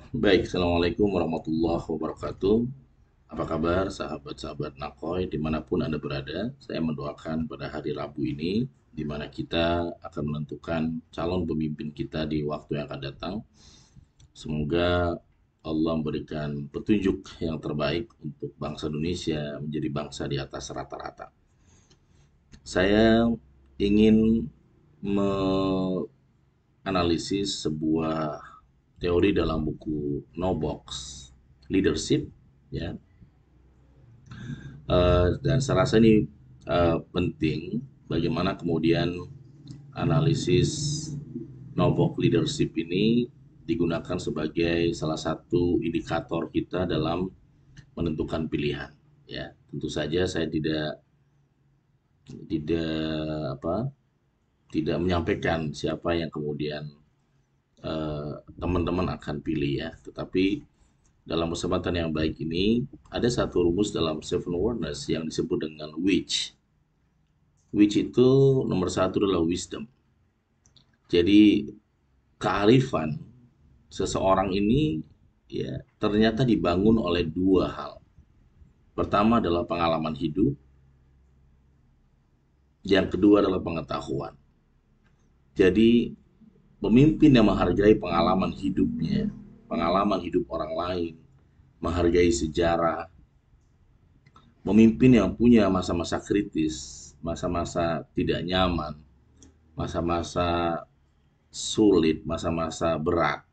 Baik, Assalamualaikum warahmatullahi wabarakatuh. Apa kabar sahabat-sahabat Nakoy dimanapun Anda berada? Saya mendoakan pada hari Rabu ini, di mana kita akan menentukan calon pemimpin kita di waktu yang akan datang. Semoga Allah memberikan petunjuk yang terbaik untuk bangsa Indonesia menjadi bangsa di atas rata-rata. Saya ingin menganalisis sebuah teori dalam buku No Box Leadership, ya. Dan saya rasa ini penting bagaimana kemudian analisis No Box Leadership ini digunakan sebagai salah satu indikator kita dalam menentukan pilihan, ya. Tentu saja saya tidak apa tidak menyampaikan siapa yang kemudian teman-teman akan pilih, ya, tetapi dalam kesempatan yang baik ini ada satu rumus dalam seven awareness yang disebut dengan which itu nomor satu adalah wisdom. Jadi kearifan seseorang ini, ya, ternyata dibangun oleh dua hal. Pertama adalah pengalaman hidup, yang kedua adalah pengetahuan. Jadi pemimpin yang menghargai pengalaman hidupnya, pengalaman hidup orang lain, menghargai sejarah, pemimpin yang punya masa-masa kritis, masa-masa tidak nyaman, masa-masa sulit, masa-masa berat,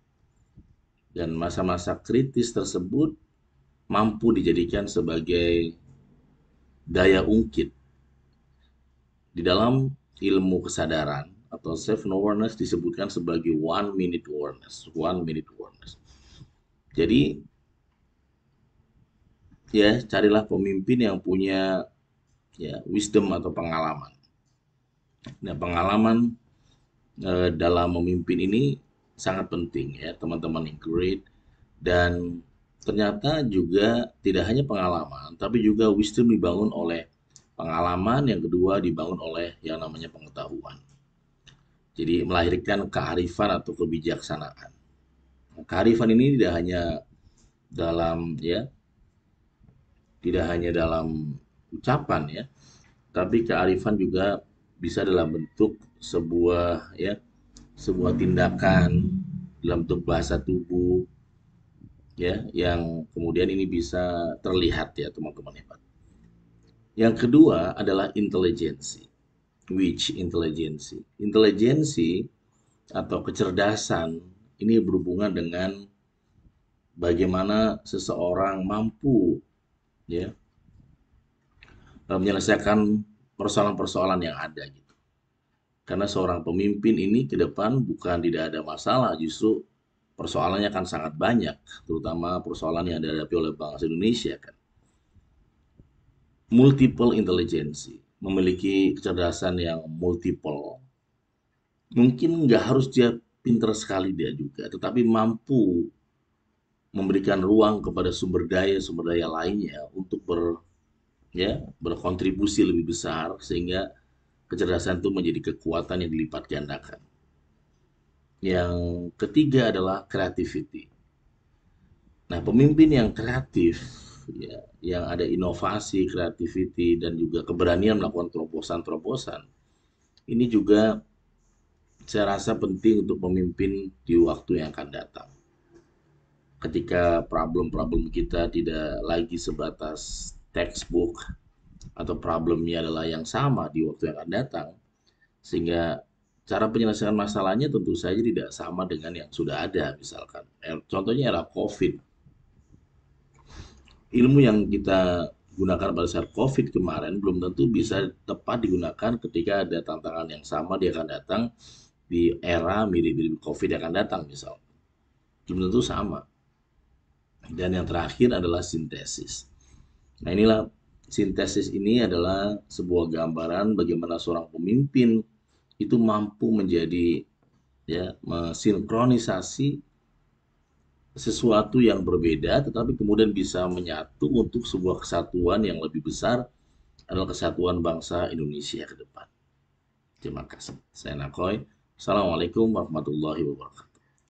dan masa-masa kritis tersebut mampu dijadikan sebagai daya ungkit di dalam ilmu kesadaran atau self awareness disebutkan sebagai one minute awareness. Jadi, ya, carilah pemimpin yang punya, ya, wisdom atau pengalaman. Nah, pengalaman dalam memimpin ini sangat penting, ya, teman-teman yang great. Dan ternyata juga tidak hanya pengalaman, tapi juga wisdom dibangun oleh pengalaman, yang kedua dibangun oleh yang namanya pengetahuan. Jadi melahirkan kearifan atau kebijaksanaan. Kearifan ini dalam ya tidak hanya dalam ucapan, ya, tapi kearifan juga bisa dalam bentuk sebuah tindakan, dalam bentuk bahasa tubuh, ya, yang kemudian ini bisa terlihat, ya, teman-teman hebat. Yang kedua adalah intelijensi. Which intelijensi? Intelijensi atau kecerdasan ini berhubungan dengan bagaimana seseorang mampu, ya, menyelesaikan persoalan-persoalan yang ada gitu. Karena seorang pemimpin ini ke depan bukan tidak ada masalah, justru persoalannya akan sangat banyak, terutama persoalan yang dihadapi oleh bangsa Indonesia kan. Multiple intelijensi, memiliki kecerdasan yang multiple. Mungkin nggak harus dia pinter sekali dia juga, tetapi mampu memberikan ruang kepada sumber daya lainnya untuk berkontribusi lebih besar sehingga kecerdasan itu menjadi kekuatan yang dilipat gandakan. Yang ketiga adalah creativity. Nah, pemimpin yang kreatif, ya, yang ada inovasi, creativity, dan juga keberanian melakukan terobosan-terobosan, ini juga saya rasa penting untuk pemimpin di waktu yang akan datang. Ketika problem-problem kita tidak lagi sebatas textbook atau problemnya adalah yang sama di waktu yang akan datang, sehingga cara penyelesaian masalahnya tentu saja tidak sama dengan yang sudah ada. Misalkan contohnya era COVID, ilmu yang kita gunakan pada saat COVID kemarin belum tentu bisa tepat digunakan ketika ada tantangan yang sama dia akan datang di era mirip-mirip COVID yang akan datang, misal belum tentu sama. Dan yang terakhir adalah sintesis. Nah, inilah sintesis ini adalah sebuah gambaran bagaimana seorang pemimpin itu mampu menjadi, ya, mensinkronisasi sesuatu yang berbeda tetapi kemudian bisa menyatu untuk sebuah kesatuan yang lebih besar, adalah kesatuan bangsa Indonesia ke depan. Terima kasih. Saya Nakoy. Assalamualaikum warahmatullahi wabarakatuh.